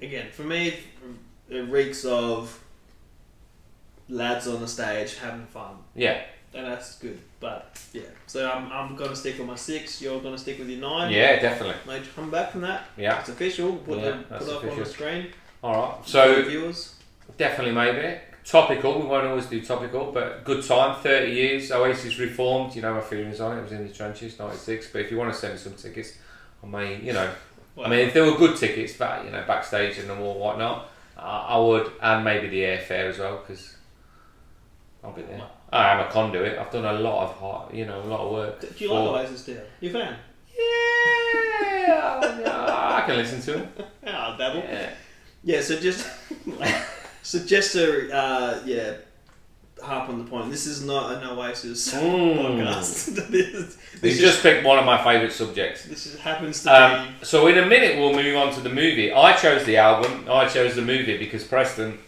again, for me, it reeks of lads on the stage having fun. Yeah. And that's good. But, yeah. So I'm going to stick with my 6. You're going to stick with your 9. Yeah, definitely. Major comeback from that. Yeah. It's official. Put up official. on the screen. Alright. So, viewers. definitely maybe. Topical, we won't always do topical, but good time, 30 years, Oasis reformed, you know my feelings on it, it was in the trenches, 96, but if you want to send me some tickets, I may, you know, I mean, if there were good tickets, but you know, backstage and all whatnot, I would, and maybe the airfare as well, because I'll be there. I am a conduit, I've done a lot of a lot of work. Do you like Oasis still? You a fan? Yeah, I can listen to him. Yeah, I'll dabble. Yeah, so just... So just to harp on the point, this is not an Oasis podcast. You just picked one of my favourite subjects. This happens to be... So in a minute we'll move on to the movie. I chose the album, I chose the movie because Preston,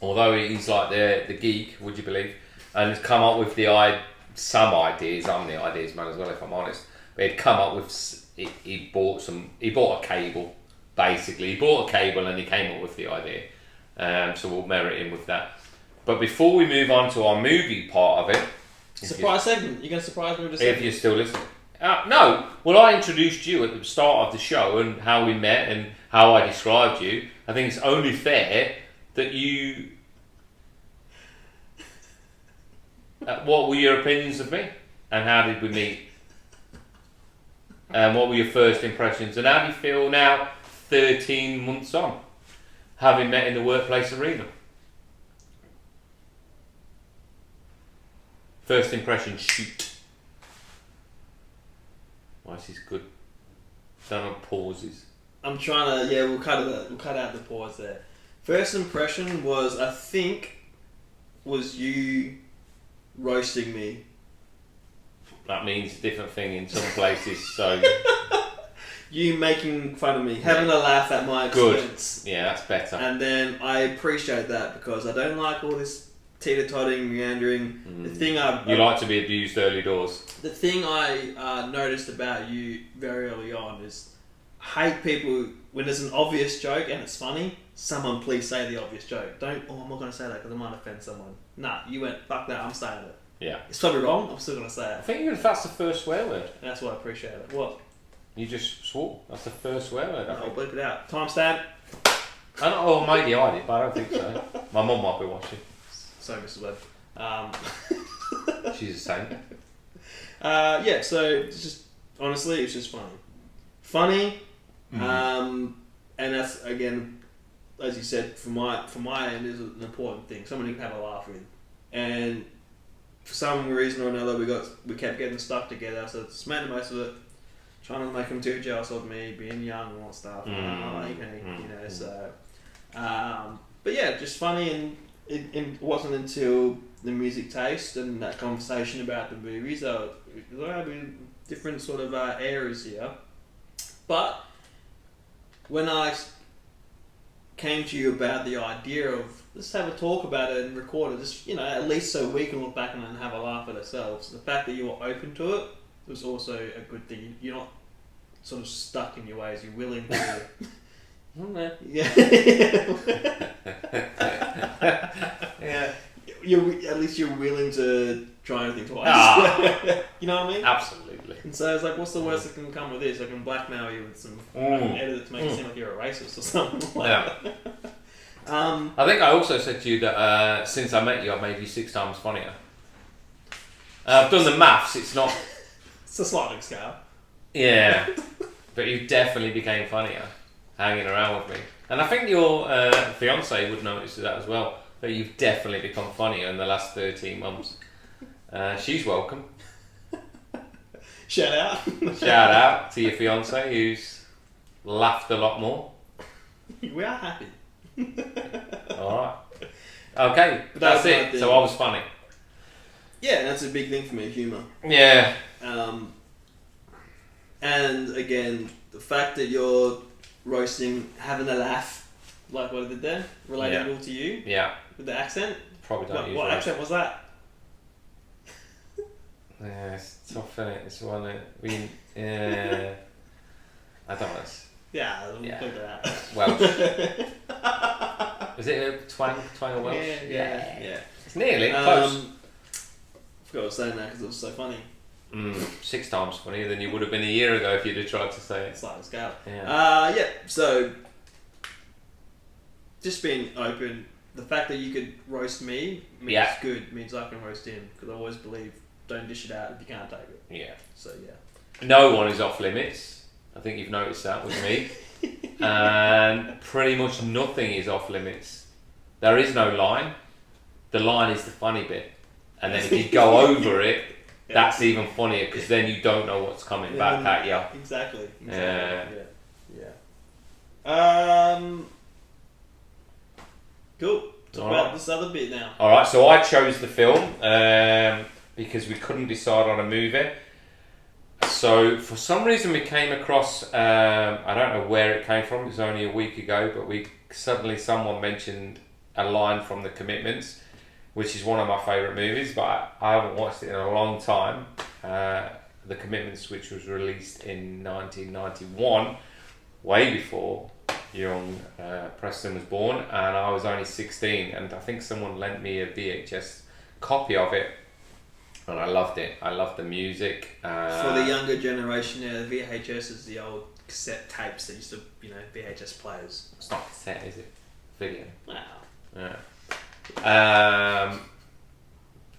although he's like the geek, would you believe, and he's come up with some ideas. I'm the ideas man as well, if I'm honest. But he'd come up with... He bought a cable, basically. He bought a cable and he came up with the idea. So we'll merit him with that. But before we move on to our movie part of it... Surprise segment. You're going to surprise me with a If segment? you're still listening. No. Well, I introduced you at the start of the show and how we met and how I described you. I think it's only fair that you... what were your opinions of me? And how did we meet? And what were your first impressions? And how do you feel now, 13 months on? Having met in the workplace arena. First impression, shoot. Why is this good? Don't have pauses. I'm trying to... Yeah, we'll cut out the pause there. First impression was, I think, was you roasting me. That means a different thing in some places, so... You making fun of me, having a laugh at my expense. Good. Yeah, that's better. And then I appreciate that because I don't like all this teeter-totting, meandering. The thing you like to be abused early doors. The thing I noticed about you very early on is I hate people when there's an obvious joke and it's funny. Someone please say the obvious joke. Don't. Oh, I'm not going to say that because I might offend someone. Nah, you went fuck that. I'm saying it. Yeah. It's probably wrong. I'm still going to say it. I think even if that's the first swear word. That's why I appreciate it. What? You just swore. That's the first swear word. I'll bleep it out. Timestamp. Maybe I did, but I don't think so. My mum might be watching. Sorry, Mrs. Webb. She's a saint. Yeah, so it's just honestly, it's just funny. And that's again, as you said, from my end, is an important thing. Someone you can have a laugh with, and for some reason or another, we kept getting stuck together. So it's made the most of it. Trying to make him too jealous of me, being young and all that stuff. So. But yeah, just funny, and it wasn't until the music taste and that conversation about the movies. There have been different sort of areas here. But when I came to you about the idea of let's have a talk about it and record it, just at least so we can look back and have a laugh at ourselves. The fact that you were open to it was also a good thing. You're not sort of stuck in your ways. You're willing to. Yeah. Yeah. At least you're willing to try anything twice. You know what I mean? Absolutely. And so it's like, what's the worst that can come with this? I can blackmail you with some edit to make it seem like you're a racist or something like that. I think I also said to you that since I met you, I've made you 6 times funnier. I've done the maths. It's not. It's a sliding scale. Yeah, but you definitely became funnier hanging around with me, and I think your fiance would notice that as well. But you've definitely become funnier in the last 13 months. She's welcome. Shout out. Shout out to your fiance who's laughed a lot more. We are happy. Alright. Okay, but that's it. So I was funny. Yeah, that's a big thing for me, humour. Yeah. And again, the fact that you're roasting, having a laugh, like what I did there, relatable to you. Yeah. With the accent. Probably don't use what accent was that? Yeah, it's tough, isn't it? It's one that we. Yeah. I don't know. Yeah, we'll Yeah. put that out. Welsh. Is it a twang or Welsh? Yeah. It's nearly close. I forgot I was saying that because it was so funny. 6 times funnier than you would have been a year ago if you'd have tried to say it. It's like a scale. Yeah. So just being open, the fact that you could roast me means good, means I can roast him, because I always believe don't dish it out if you can't take it. Yeah. So yeah. No one is off limits. I think you've noticed that with me. And pretty much nothing is off limits. There is no line. The line is the funny bit. And then if you go over it, that's even funnier, because then you don't know what's coming back at you. Exactly. Yeah. Cool. Talk about this other bit now. Alright, so I chose the film because we couldn't decide on a movie. So for some reason we came across, I don't know where it came from, it was only a week ago, but someone mentioned a line from The Commitments, which is one of my favourite movies, but I haven't watched it in a long time. The Commitments, which was released in 1991, way before young Preston was born, and I was only 16, and I think someone lent me a VHS copy of it, and I loved it. I loved the music. For the younger generation now, the VHS is the old cassette tapes that used to, VHS players. It's not cassette, is it? Video. Wow. Yeah.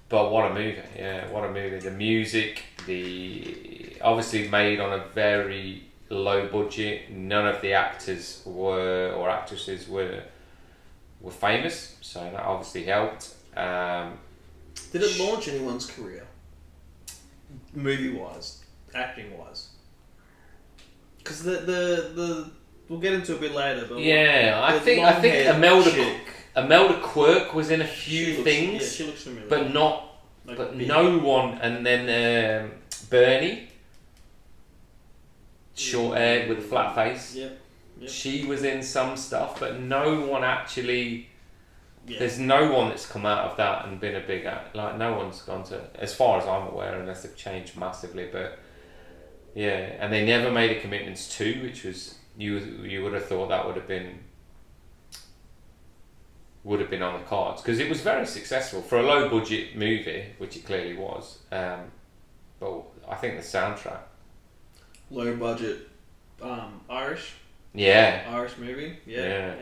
But what a movie! Yeah, what a movie. The music, obviously made on a very low budget. None of the actors or actresses were famous, so that obviously helped. Did it launch anyone's career? Movie-wise, acting-wise? Because the we'll get into a bit later. But I think Imelda Quirk was in a few things. Yeah, she looks familiar. But not. But no one. And then Bernie, short haired with a flat face. Yep. She was in some stuff, but no one actually. Yeah. There's no one that's come out of that and been a big act. Like, no one's gone to, as far as I'm aware, unless they've changed massively. But yeah, and they never made a Commitments 2, which was you would have thought that would have been on the cards, because it was very successful for a low budget movie, which it clearly was. But I think the soundtrack, low budget, Irish movie. Yeah.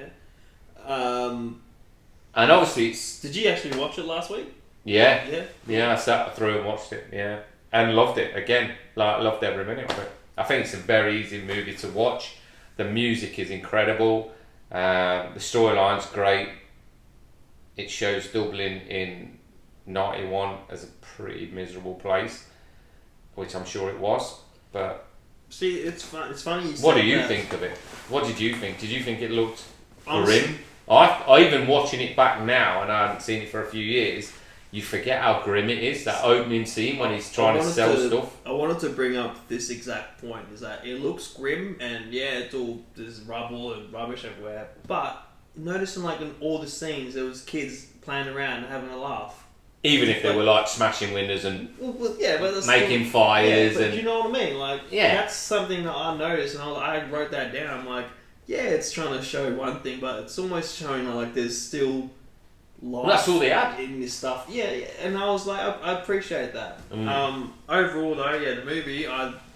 And obviously did you actually watch it last week? Yeah, I sat through and watched it. Yeah, and loved it again. Like, loved every minute of it. I think it's a very easy movie to watch. The music is incredible. The storyline's great. It shows Dublin in 91 as a pretty miserable place, which I'm sure it was. But see, it's fun. It's funny. What do you think of it? What did you think? Did you think it looked grim? I even watching it back now, and I haven't seen it for a few years. You forget how grim it is. That opening scene when he's trying to sell stuff. I wanted to bring up this exact point: is that it looks grim, and it's all there's rubble and rubbish everywhere. But noticing, like, in all the scenes, there was kids playing around and having a laugh. Even if they were like smashing windows and but making fires, but and you know what I mean? Like, that's something that I noticed, and I wrote that down. I'm like, it's trying to show one thing, but it's almost showing like there's still life. Well, that's all they had in this stuff. Yeah, and I was like, I appreciate that. Overall, though, the movie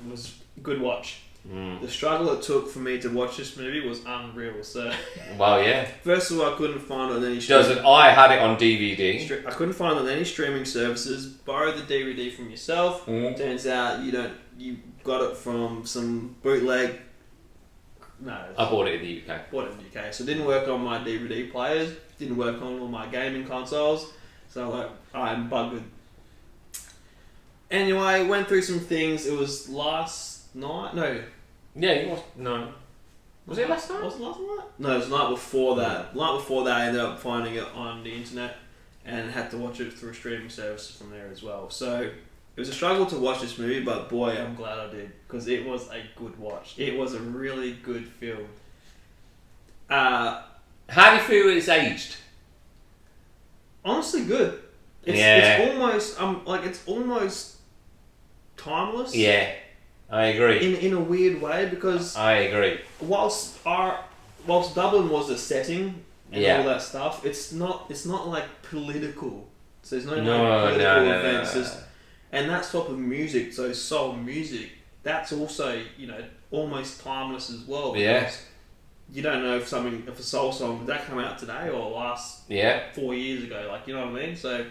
was a good watch. The struggle it took for me to watch this movie was unreal. So, first of all, I couldn't find it on any. I had it on DVD. I couldn't find it on any streaming services. Borrowed the DVD from yourself. Turns out you got it from some bootleg. No, I bought it in the UK. So it didn't work on my DVD players. Didn't work on all my gaming consoles. So I'm buggered. Anyway, went through some things. It was last night. No. Yeah, it was. No. Was it last night? Was it last night? No, it was the night before that. The night before that, I ended up finding it on the internet and had to watch it through streaming services from there as well. So it was a struggle to watch this movie, but boy, I'm glad I did, because it was a good watch. It was a really good film. How do you feel it's aged? Honestly, good. It's almost it's almost timeless. Yeah, I agree. In a weird way, because I agree. whilst Dublin was a setting and all that stuff, it's not like political. So there's no political events. And that type of music, so soul music, that's also, you know, almost timeless as well. Yeah. You don't know if a soul song, did that come out today or last 4 years ago? Like, you know what I mean? So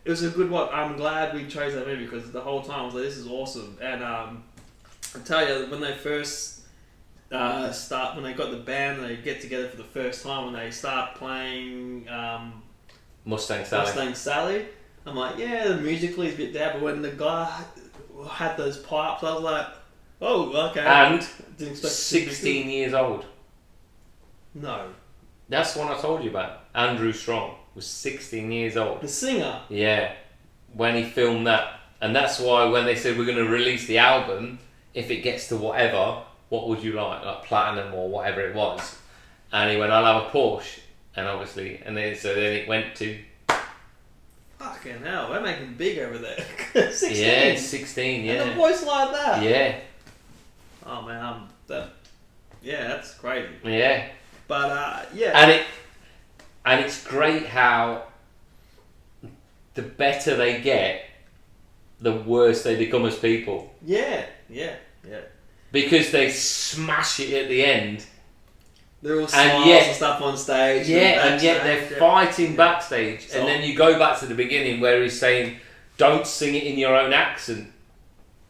it was a good one. I'm glad we chose that movie because the whole time I was like, this is awesome. And I tell you, when they first when they got the band, they get together for the first time, when they start playing Mustang Sally. I'm like, yeah, musically it's a bit there, but when the guy had those pipes, I was like, oh, okay. And didn't expect 16 years old. No. That's the one I told you about. Andrew Strong was 16 years old. The singer? Yeah. When he filmed that. And that's why when they said we're going to release the album, if it gets to whatever, what would you like platinum or whatever it was? And he went, I'll have a Porsche. And obviously, and then it went to... Fucking hell, they're making big over there. 16? Yeah, 16, yeah. And a voice like that? Yeah. Oh man, that's crazy. Yeah. But yeah. And it's great how the better they get, the worse they become as people. Yeah. Because they smash it at the end. They're all smiles and stuff on stage. Yeah, and yet they're fighting backstage. And then you go back to the beginning where he's saying, don't sing it in your own accent.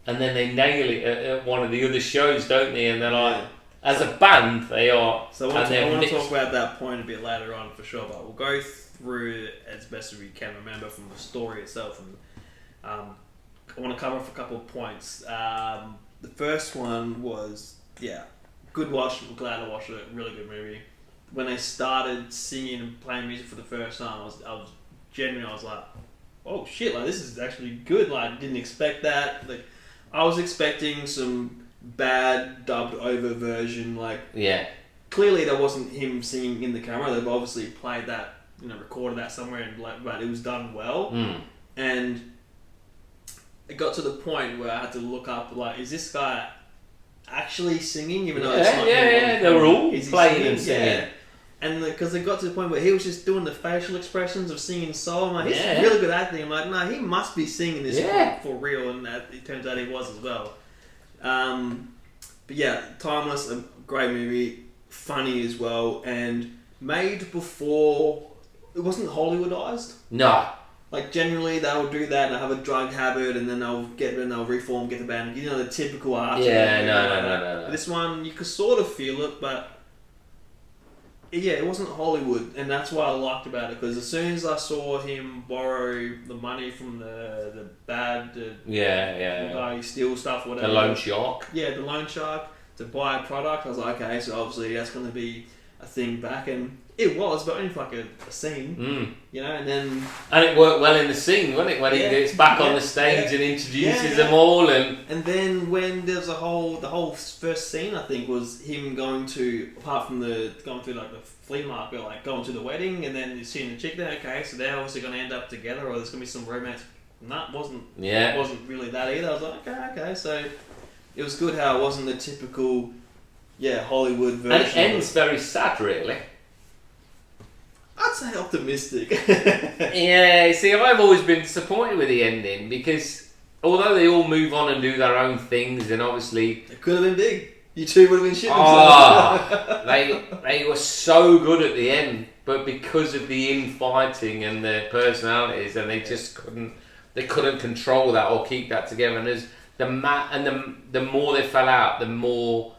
And then they nail it at one of the other shows, don't they? And they're like, as a band, they are. So I want to talk about that point a bit later on for sure, but we'll go through it as best as we can remember from the story itself. And I want to cover off a couple of points. The first one was, good watch. I'm glad I watched it. Really good movie. When they started singing and playing music for the first time, I was genuinely, I was like, oh shit, like this is actually good. Like, didn't expect that. Like, I was expecting some bad dubbed over version. Like, clearly that wasn't him singing in the camera. They've obviously played that, you know, recorded that somewhere, and but it was done well. And it got to the point where I had to look up, like, is this guy actually singing, even though it's not him? They were all playing and singing. Yeah. And because it got to the point where he was just doing the facial expressions of singing soul. I'm like, he's really good acting. I'm like, no, he must be singing this for real, and it turns out he was as well. But yeah, timeless, a great movie, funny as well, and made before it wasn't Hollywoodized. No. Like, generally they'll do that and they'll have a drug habit, and then they'll reform, get the band, you know, the typical artist. No. This one, you could sort of feel it, but yeah, it wasn't Hollywood, and that's what I liked about it, because as soon as I saw him borrow the money from the bad guy who steals stuff, whatever. The loan shark. Yeah, the loan shark, to buy a product, I was like, okay, so obviously that's going to be a thing back, and it was, but only for like a scene, you know, and then... And it worked well in the scene, wasn't it? When he gets back on the stage and introduces them all, and then when there's the whole first scene, I think, was him going to, apart from going through like the flea market, like going to the wedding, and then you're seeing the chick there, okay, so they're obviously going to end up together, or there's going to be some romance. And that wasn't really that either. I was like, okay, so it was good how it wasn't the typical, Hollywood version. And it ends very sad, really. I'd say optimistic. Yeah, see, I've always been disappointed with the ending, because although they all move on and do their own things, and obviously... It could have been big. You two would have been shit themselves. They were so good at the end, but because of the infighting and their personalities, and they just couldn't control that or keep that together. And as the more they fell out, the more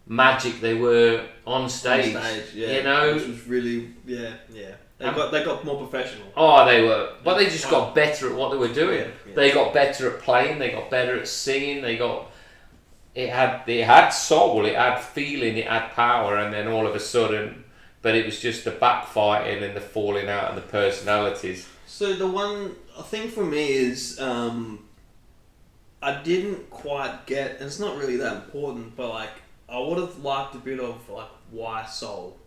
magic they were on stage. You know, which was really They got more professional. Oh, they were, but they just got better at what they were doing. They got better at playing. They got better at singing. It had soul. It had feeling. It had power. And then all of a sudden, but it was just the backfighting and the falling out and the personalities. So the one thing for me is I didn't quite get, and it's not really that important, but like I would have liked a bit of like why soul.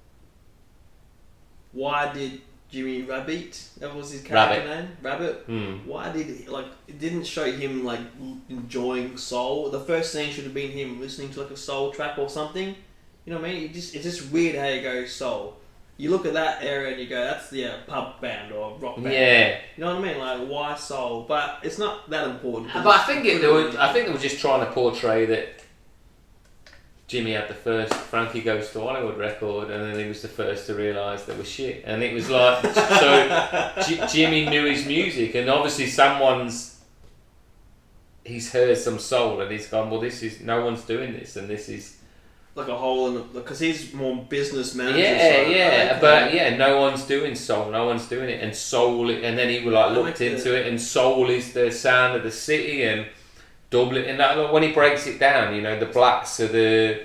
Why did Jimmy Rabbit, that was his character name. Rabbit. Mm. Why did it didn't show him like enjoying soul? The first scene should have been him listening to like a soul track or something. You know what I mean? It's just weird how you go soul. You look at that area and you go, that's pub band or rock band. Yeah. You know what I mean? Like why soul? But it's not that important. But I think they were just trying to portray that Jimmy had the first Frankie Goes to Hollywood record, and then he was the first to realise that was shit. And it was like, so Jimmy knew his music, and obviously he's heard some soul, and he's gone, well, no one's doing this, and this is like a hole in because he's more business manager. But no one's doing soul, no one's doing it, and soul, and then he looked into it, and soul is the sound of the city, and Dublin, and that, when he breaks it down, the blacks are the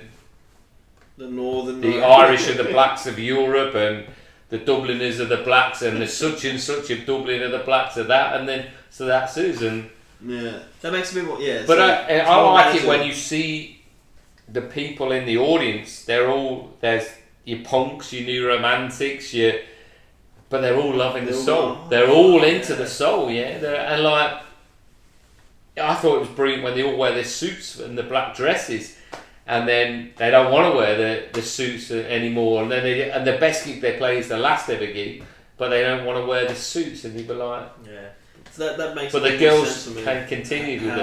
Irish are the blacks of Europe, and the Dubliners are the blacks, and the such and such of Dublin are the blacks of that, and then so that's Susan. Yeah, that makes a bit more. Yeah, but I like it when you see the people in the audience. There's your punks, your new romantics, but they're all loving the soul. They're all into the soul. Yeah, I thought it was brilliant when they all wear their suits and the black dresses, and then they don't want to wear the suits anymore. And then the best gig they play is the last ever gig, but they don't want to wear the suits. And you'd be like, yeah, so that makes. But the girls can continue with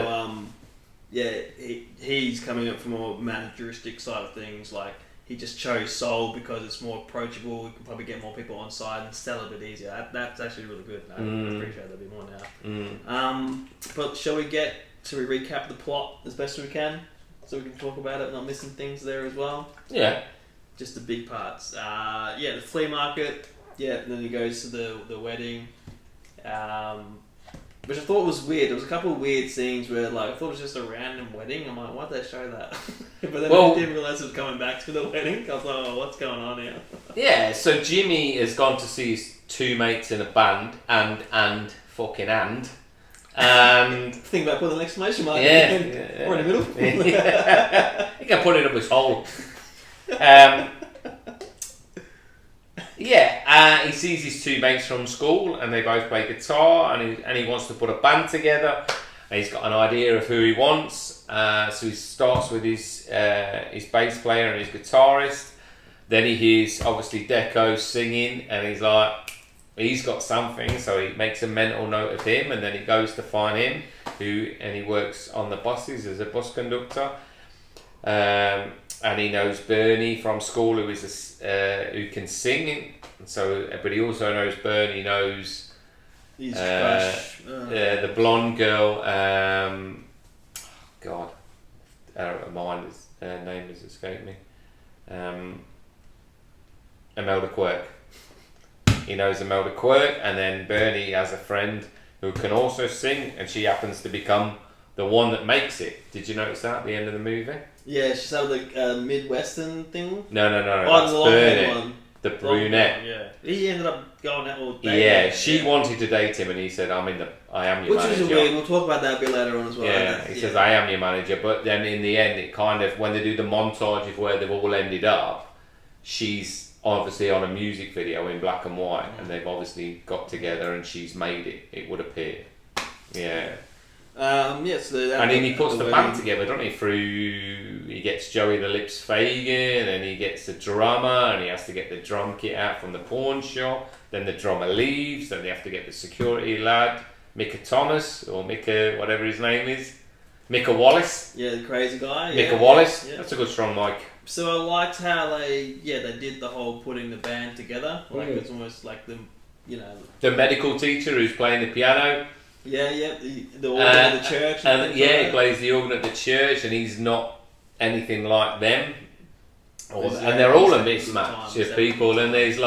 it. He's coming up from a more manageristic side of things. Like he just chose soul because it's more approachable. We can probably get more people on side and sell it a bit easier. That's actually really good. I appreciate that a bit more now. But shall we recap the plot as best as we can, so we can talk about it, not missing things there as well? Yeah. Just the big parts. The flea market. Yeah, and then he goes to the wedding. Which I thought was weird. There was a couple of weird scenes where, I thought it was just a random wedding. I'm like, why'd they show that? But then I didn't realise it was coming back to the wedding. I was like, oh, what's going on here? Yeah, so Jimmy has gone to see his two mates in a band, and think about putting an exclamation mark. Yeah. Or in the middle. He can put it up his hole. He sees his two mates from school, and they both play guitar, and he wants to put a band together, and he's got an idea of who he wants. So he starts with his bass player and his guitarist. Then he hears obviously Deco singing, and he's like, he's got something, so he makes a mental note of him, and then he goes to find him, and he works on the buses as a bus conductor. And he knows Bernie from school, who can sing. But he also knows Bernie knows his crush. The blonde girl. God, her name has escaped me. Imelda Quirk. He knows Imelda Quirk, and then Bernie has a friend who can also sing, and she happens to become the one that makes it. Did you notice that at the end of the movie? Yeah, she's had the Midwestern thing. No. That's the long one. The brunette. Yeah. He ended up going out all day. Yeah, she wanted to date him, and he said, I am your manager. Which is weird. We'll talk about that a bit later on as well. Yeah, he says, I am your manager. But then in the end, it kind of, when they do the montage of where they've all ended up, she's obviously on a music video in black and white, and they've obviously got together, and she's made it would appear. Yeah. And then he puts the band together, doesn't he? He gets Joey the Lips Fagan, and he gets the drummer, and he has to get the drum kit out from the pawn shop. Then the drummer leaves, then they have to get the security lad, Micah Thomas, or Micah, whatever his name is. Micah Wallace. Yeah, the crazy guy. Micah Wallace. Yeah. That's a good strong mic. So I liked how they did the whole putting the band together. It's almost like the medical teacher who's playing the piano. Yeah, the organ at the church. He plays the organ at the church, and he's not anything like them. And they're all a mismatch of people, and there's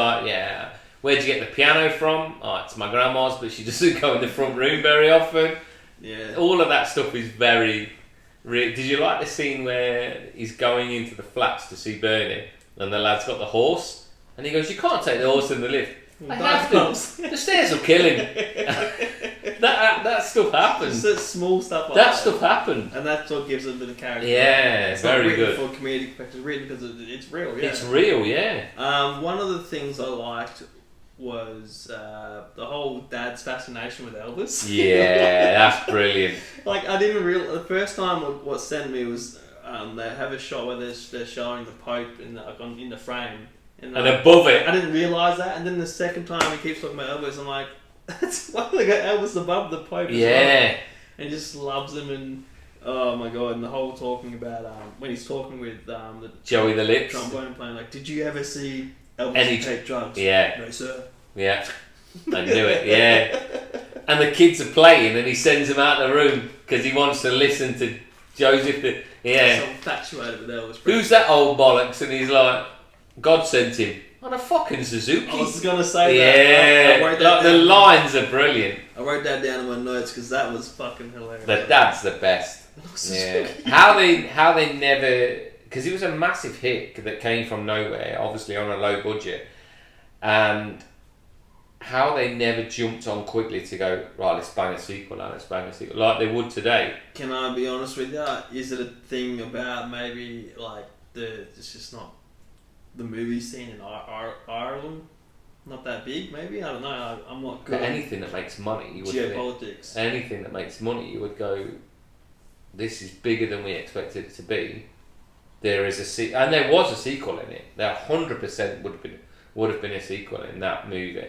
where'd you get the piano from? Oh, it's my grandma's, but she doesn't go in the front room very often. Yeah. All of that stuff is very... Did you like the scene where he's going into the flats to see Bernie, and the lad's got the horse, and he goes, you can't take the horse in the lift. I have to. The stairs will kill him. that stuff happens. Just small stuff like that. Stuff happened. And that's what gives it a bit of character. Yeah, it's very not good. For comedic effect, it's written because it's real, yeah. It's real, yeah. One of the things I liked was the whole dad's fascination with Elvis. Yeah, that's brilliant. Like, I didn't realize the first time what sent me was they have a shot where they're showing the Pope in the frame. And above it. I didn't realise that, and then the second time he keeps talking about Elvis, I'm like, that's why they got Elvis above the Pope as well. And he just loves him, and oh my god, and the whole talking about when he's talking with the Joey the Lips trombone playing, like, did you ever see Elvis take drugs? Yeah. No, sir. Yeah. I knew it, yeah. And the kids are playing and he sends them out of the room because he wants to listen to Joseph. Yeah. So infatuated with Elvis. Who's that old bollocks? And he's like, God sent him. On a fucking Suzuki. I was going to say that. I wrote that the lines are brilliant. I wrote that down in my notes because that was fucking hilarious. But that's the best. Yeah. How they never... Because it was a massive hit that came from nowhere, obviously on a low budget. And how they never jumped on quickly to go, right, let's bang a sequel now, let's bang a sequel. Like they would today. Can I be honest with you? Is it a thing about maybe like it's just not the movie scene in Ireland? Not that big, maybe? I don't know. I'm not good. But anything that makes money, you would geopolitics. Think, anything that makes money, you would go, this is bigger than we expected it to be. There is and there was a sequel in it. There 100% would have been a sequel in that movie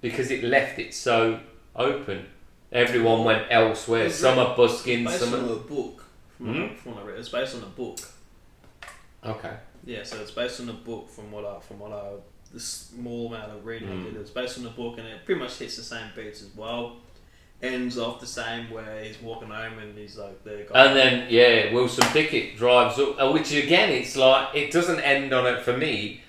because it left it so open. Everyone went elsewhere. Some are buskins. It's based some on are... a book. From what I read, it's based on a book. Okay. Yeah, so it's based on a book. From what I the small amount of reading I did, it's based on a book, and it pretty much hits the same beats as well. Ends off the same where he's walking home and he's like the guy. And then Wilson Pickett drives up, which again it's like it doesn't end on it for me.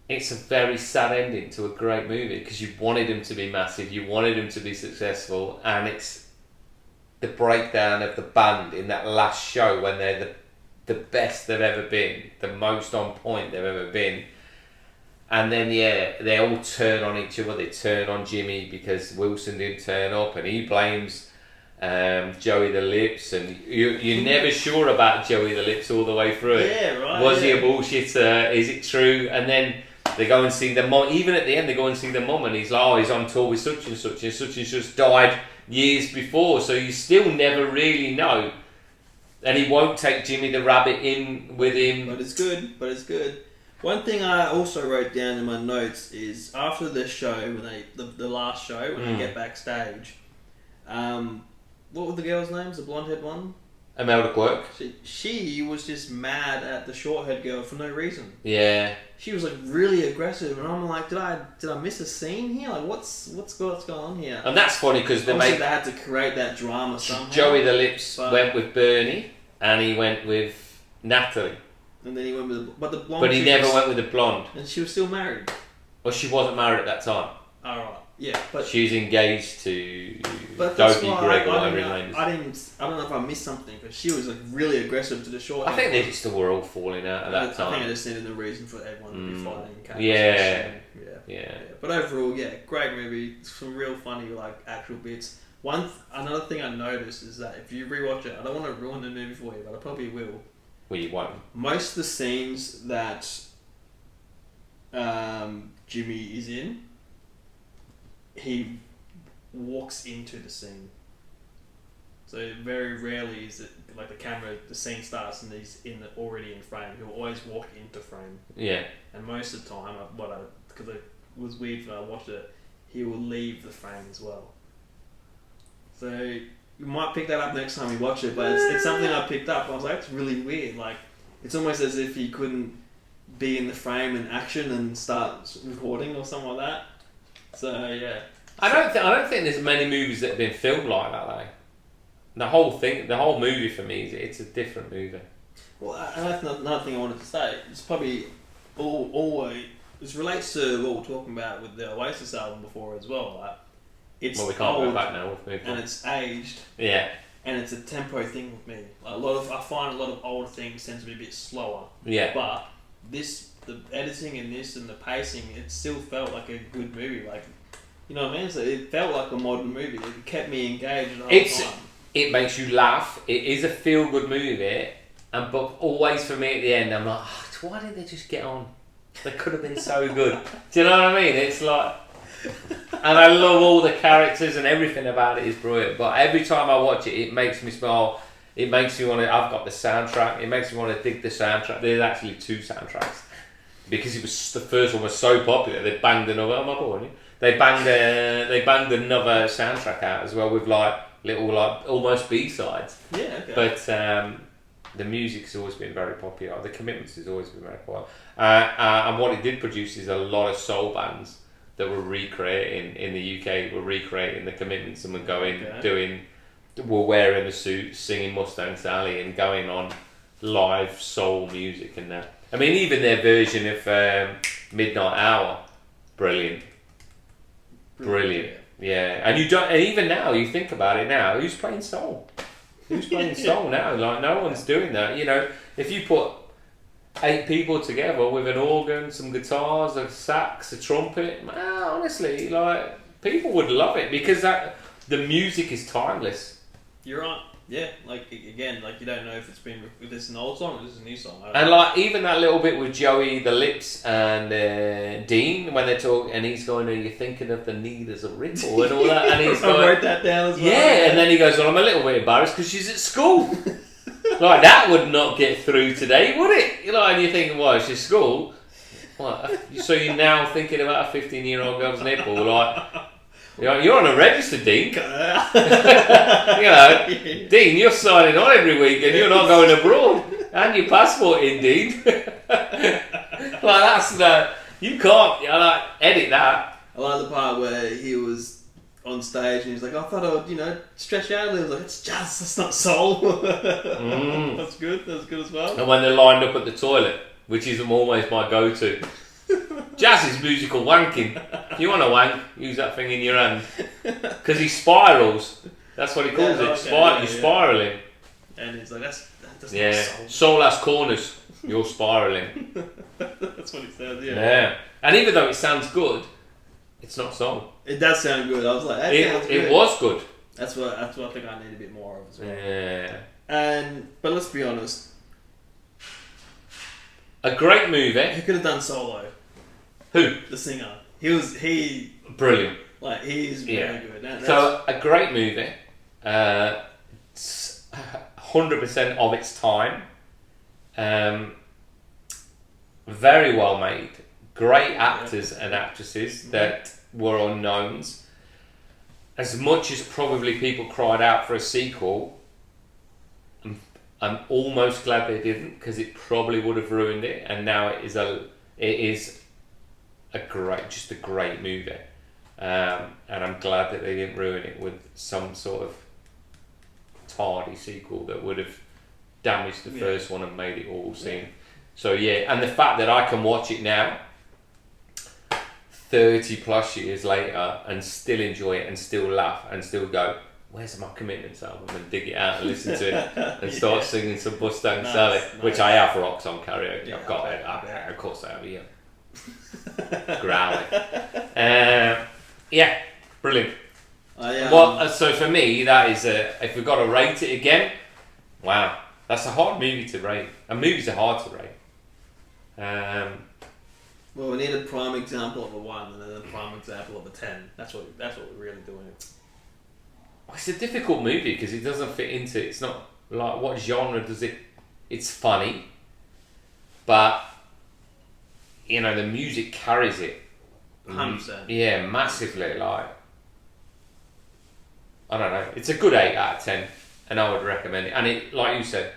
It's a very sad ending to a great movie because you wanted him to be massive, you wanted him to be successful, and it's the breakdown of the band in that last show when they're the best they've ever been, the most on point they've ever been. And then they all turn on each other. They turn on Jimmy because Wilson didn't turn up, and he blames Joey the Lips, and you're never sure about Joey the Lips all the way through it. Yeah, right. Was he a bullshitter? Is it true? And then they go and see the mum. Even at the end, they go and see the mum, and he's like, "Oh, he's on tour with such and such just died years before." So you still never really know. And he won't take Jimmy the Rabbit in with him. But it's good. One thing I also wrote down in my notes is after the show, when the last show, when they get backstage, what were the girls' names? The blonde-haired one? Imelda Quirk. She was just mad at the short-haired girl for no reason. Yeah. She was like really aggressive, and I'm like, did I miss a scene here? Like, what's going on here? And that's funny because they had to create that drama somehow. Joey the Lips went with Bernie, and he went with Natalie. And then he went with the blonde. But he never went with the blonde. And she was still married. Well, she wasn't married at that time. Alright, yeah. But she was engaged to Dopey Greg or whatever his name is. I don't know if I missed something, because she was like really aggressive to the short. I think they just were all falling out at that time. I think I just needed the reason for everyone to be fighting. Yeah. But overall, great movie. Some real funny like actual bits. Another thing I noticed is that if you rewatch it, I don't want to ruin the movie for you, but I probably will. Well, you won't. Most of the scenes that Jimmy is in, he walks into the scene. So very rarely is it like the scene starts and he's already in frame. He'll always walk into frame. Yeah. And most of the time, because it was weird when I watched it, he will leave the frame as well. So you might pick that up next time you watch it, but it's something I picked up. I was like, that's really weird. Like, it's almost as if he couldn't be in the frame in action and start recording or something like that. So yeah. I don't think there's many movies that have been filmed like that though. The whole movie for me, it's a different movie. Well, and that's another thing I wanted to say. It's probably always this relates to what we're talking about with the Oasis album before as well. Like, it's we can't old, go back now. and it's aged. Yeah. And it's a tempo thing with me. Like I find a lot of old things tend to be a bit slower. Yeah. But the editing in this and the pacing, it still felt like a good movie. Like, you know what I mean? So it felt like a modern movie. It kept me engaged the whole time. It makes you laugh. It is a feel-good movie, but always for me at the end, I'm like, why didn't they just get on? They could have been so good. Do you know what I mean? It's like, and I love all the characters and everything about it is brilliant. But every time I watch it, it makes me smile. It makes me want to. I've got the soundtrack. It makes me want to dig the soundtrack. There's actually 2 soundtracks because it was the first one was so popular. They banged another. Oh my boy! They banged another soundtrack out as well with like little like almost B-sides. Yeah. Okay. But the music's always been very popular. The Commitments has always been very popular. And what it did produce is a lot of soul bands that were recreating in the UK. Were recreating the Commitments and were wearing the suits, singing Mustang Sally, and going on live soul music and that. I mean, even their version of Midnight Hour, brilliant. Yeah. And you don't. And even now, you think about it now. Who's playing soul? Who's playing soul now? Like no one's doing that. You know, if you put 8 people together with an organ, some guitars, a sax, a trumpet, man, honestly, like people would love it because the music is timeless. You're right. Yeah, like again, like you don't know if if it's an old song or this is a new song. And like even that little bit with Joey, the Lips, and Dean when they talk, and he's going, "Are you thinking of the need as a ripple and all that?" And he's going, I wrote that down as well. Yeah, and then he goes, "Well, I'm a little bit embarrassed because she's at school." Like that would not get through today, would it? You know, and you're thinking, "Well, she's school." What? So you're now thinking about a 15-year-old girl's nipple, like. You're on a register, Dean. You know, Dean, you're signing on every week and you're not going abroad. And your passport in, Dean. Like, that's you can't, edit that. I like the part where he was on stage and he's like, I thought I'd, stretch out a little. Like, it's jazz, that's not soul. That's good as well. And when they're lined up at the toilet, which is always my go-to. Jazz is musical wanking. If you want to wank, use that thing in your hand. Because he spirals. That's what he calls it. You're spiraling. And it's like, that's not soul. Soul has corners. You're spiraling. That's what he says, Yeah. And even though it sounds good, it's not soul. It does sound good. I was like, it was good. That's what I think I need a bit more of as well. Yeah. But let's be honest. A great movie. He could have done solo. Who? The singer. Brilliant. Like, he's very good. So, a great movie. 100% of its time. Very well made. Great actors and actresses that were unknowns. As much as probably people cried out for a sequel, I'm almost glad they didn't because it probably would have ruined it. And now it is a great movie, and I'm glad that they didn't ruin it with some sort of tardy sequel that would have damaged the first one and made it all seem. So and the fact that I can watch it now, 30 plus years later, and still enjoy it and still laugh and still go, where's my Commitments album, and dig it out and listen to it and start singing some Mustang Sally, which I have rocked on karaoke. I've got it. Of course I have, growling. Brilliant. So for me, that is if we've got to rate it again, wow, that's a hard movie to rate. And movies are hard to rate. Well, we need a prime example of a 1 and then a prime example of a 10. That's what we're really doing. It's a difficult movie because it doesn't fit into. It's not like what genre does it. It's funny, but the music carries it. 100%. Yeah, massively. Like, I don't know. It's a good 8 out of 10, and I would recommend it. And it, like you said,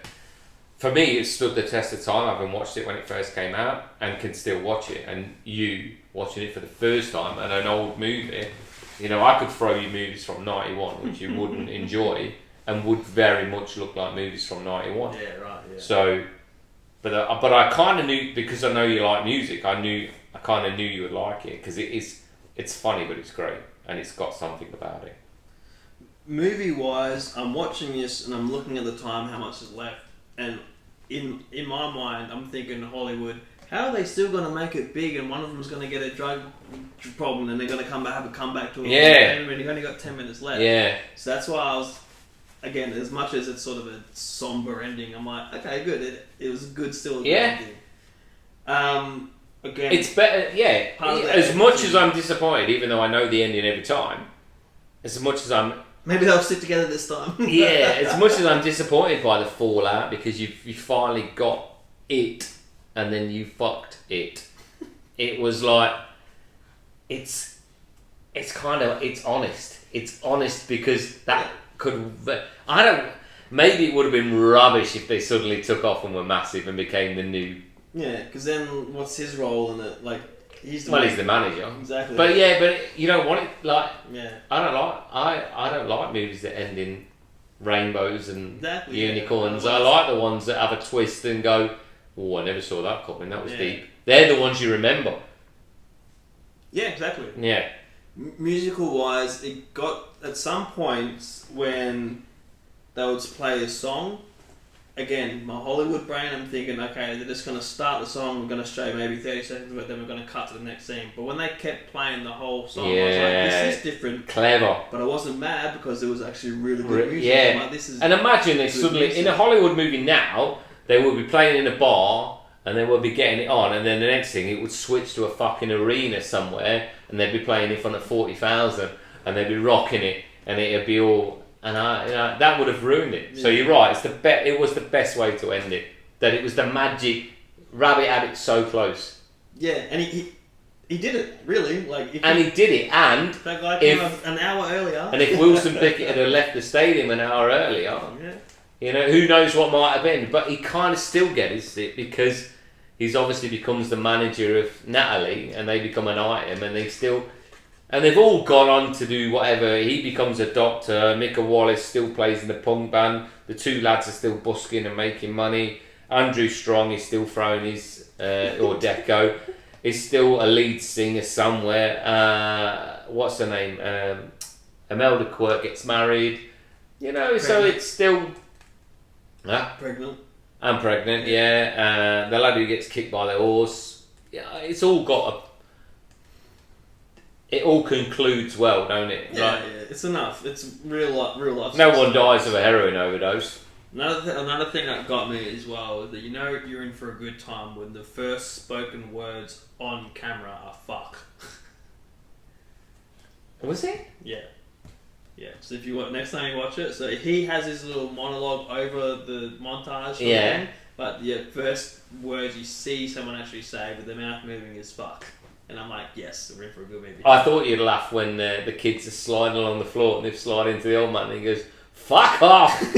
for me, it stood the test of time. I haven't watched it when it first came out, and can still watch it. And you watching it for the first time and an old movie, I could throw you movies from '91 which you wouldn't enjoy, and would very much look like movies from '91. Yeah, right. Yeah. So. But I kind of knew, because I know you like music, I kind of knew you would like it because it's funny, but it's great and it's got something about it. Movie wise, I'm watching this and I'm looking at the time, how much is left, and in my mind, I'm thinking Hollywood, how are they still going to make it big? And one of them's going to get a drug problem, and they're going to have a comeback to it. And you've only got 10 minutes left. Yeah. So that's why I was. Again, as much as it's sort of a somber ending, I'm like, okay, good. It was good still. Yeah. Ending. again, It's better, yeah. Part of the As much editing. as I'm disappointed, even though I know the ending every time, as much as I'm maybe they'll stick together this time. yeah, as much as I'm disappointed by the fallout because you finally got it and then you fucked it. It was like it's honest. It's honest because that could maybe it would have been rubbish if they suddenly took off and were massive and became the new. Yeah, because then what's his role in it? Like he's the manager. Exactly. But yeah, but you don't want it like. Yeah. I don't like movies that end in rainbows and Exactly, unicorns. yeah. I like the ones that have a twist and go, oh, I never saw that coming. That was Yeah. deep. They're the ones you remember. Yeah, exactly. Yeah. Musical wise, it got at some points when they would play a song. Again, my Hollywood brain, I'm thinking, okay, they're just going to start the song, we're going to show maybe 30 seconds of it, then we're going to cut to the next scene. But when they kept playing the whole song, I was like, this is different. Clever. But I wasn't mad because it was actually really good music. Yeah. I'm like, this is and imagine they suddenly, music. in a Hollywood movie now, they will be playing in a bar and they will be getting it on, and then the next thing it would switch to a fucking arena somewhere and they'd be playing in front of 40,000 and they'd be rocking it and it'd be all. And that would have ruined it. Yeah. So you're right. It was the best way to end it. That it was the magic. Rabbit had it so close. Yeah, and he did it really. Like, he did it. And that guy came up an hour earlier. And if Wilson Pickett had left the stadium an hour earlier, who knows what might have been. But he kind of still gets it because he's obviously becomes the manager of Natalie, and they become an item, and they've all gone on to do whatever. He becomes a doctor. Mika Wallace still plays in the punk band. The two lads are still busking and making money. Andrew Strong is still throwing his, or Deco, is still a lead singer somewhere. What's her name? Imelda Quirk gets married. Pregnant. So it's still... Pregnant. I'm pregnant, yeah. The lad who gets kicked by the horse. Yeah, it's all got a... It all concludes well, don't it? Yeah, it's enough. It's real life. No one dies of a heroin overdose. Another thing that got me as well is that you're in for a good time when the first spoken words on camera are fuck. Was it? Yeah. Yeah. So if you want next time you watch it, so he has his little monologue over the montage. Thing, but the first words you see someone actually say with their mouth moving is fuck. And I'm like, yes, we're in for a good movie. I thought you'd laugh when the kids are sliding along the floor and they slide into the old man and he goes, fuck off! I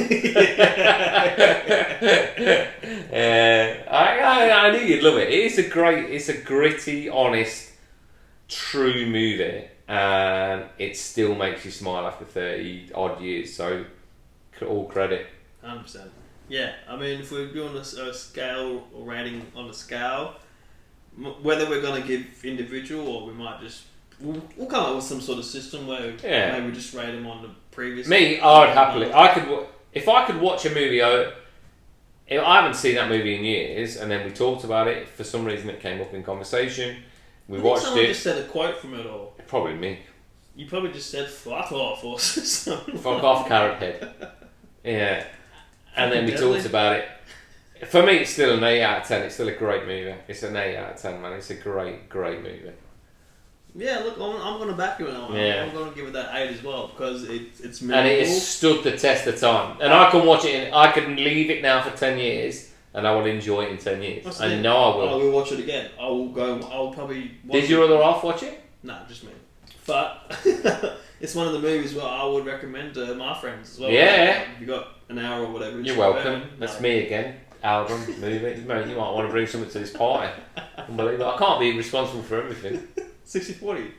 knew you'd love it. It's a gritty, honest, true movie. And it still makes you smile after 30 odd years. So, all credit. 100%. Yeah, I mean, if we're doing a scale or rating on a scale... Whether we're going to give individual or we might just... We'll come up with some sort of system where maybe we just rate them on the previous... Me, I would happily... If I could watch a movie... I haven't seen that movie in years, and then we talked about it. For some reason it came up in conversation. We watched someone it. Just said a quote from it all. Probably me. You probably just said fuck off or something. Fuck off, carrot head. Yeah. And then we talked about it. For me, it's still an 8 out of 10. It's still a great movie. It's an 8 out of 10, man. It's a great, great movie. Yeah, look, I'm going to back you on that one. Yeah. I'm going to give it that 8 as well because it's memorable. And it has stood the test of time. And I can watch it, I can leave it now for 10 years and I will enjoy it in 10 years. I know I will. I will watch it again. I'll probably watch Did your other half watch it? No, just me. But it's one of the movies where I would recommend to my friends as well. Yeah. If you got an hour or whatever. You're welcome. That's me again. Album, movie. Mate, you might want to bring something to this party. Unbelievable. I can't be responsible for everything. 60-40.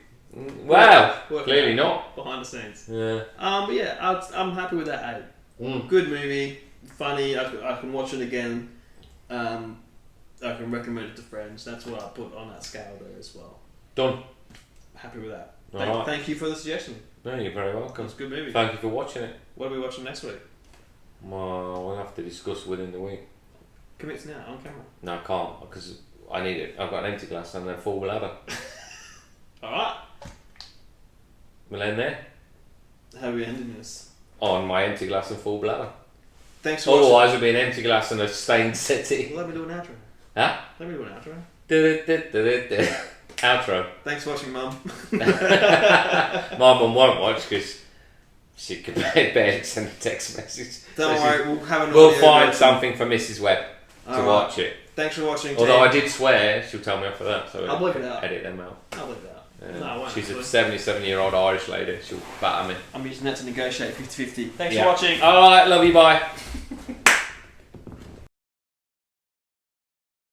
Wow. Clearly not. Behind the scenes. Yeah. But yeah, I'm happy with that 8. Good movie. Funny. I can watch it again. I can recommend it to friends. That's what I put on that scale there as well. Done. Happy with that. Thank you for the suggestion. No, you're very welcome. It's a good movie. Thank you for watching it. What are we watching next week? Well, we'll have to discuss within the week. Commit now, on camera. No, I can't because I need it. I've got an empty glass and a full bladder. Alright. We'll end there. How are we ending this? On my empty glass and full bladder. Thanks for watching. Otherwise, it'll be an empty glass and a stained settee. Let me do an outro. Huh? Let me do an outro. Outro. Thanks for watching, Mum. My mum won't watch because she could bear to send a text message. Don't worry, we'll have an We'll audio find version. something for Mrs. Webb to watch it. Thanks for watching. Although team. I did swear, she'll tell me off for that. So I'll bleep it out. Edit them out. I'll leave it out. Yeah. No, I won't. She's a actually. 77-year-old Irish lady. She'll batter me. I'm using that to negotiate 50-50. Thanks Yeah. for watching. All right, love you. Bye.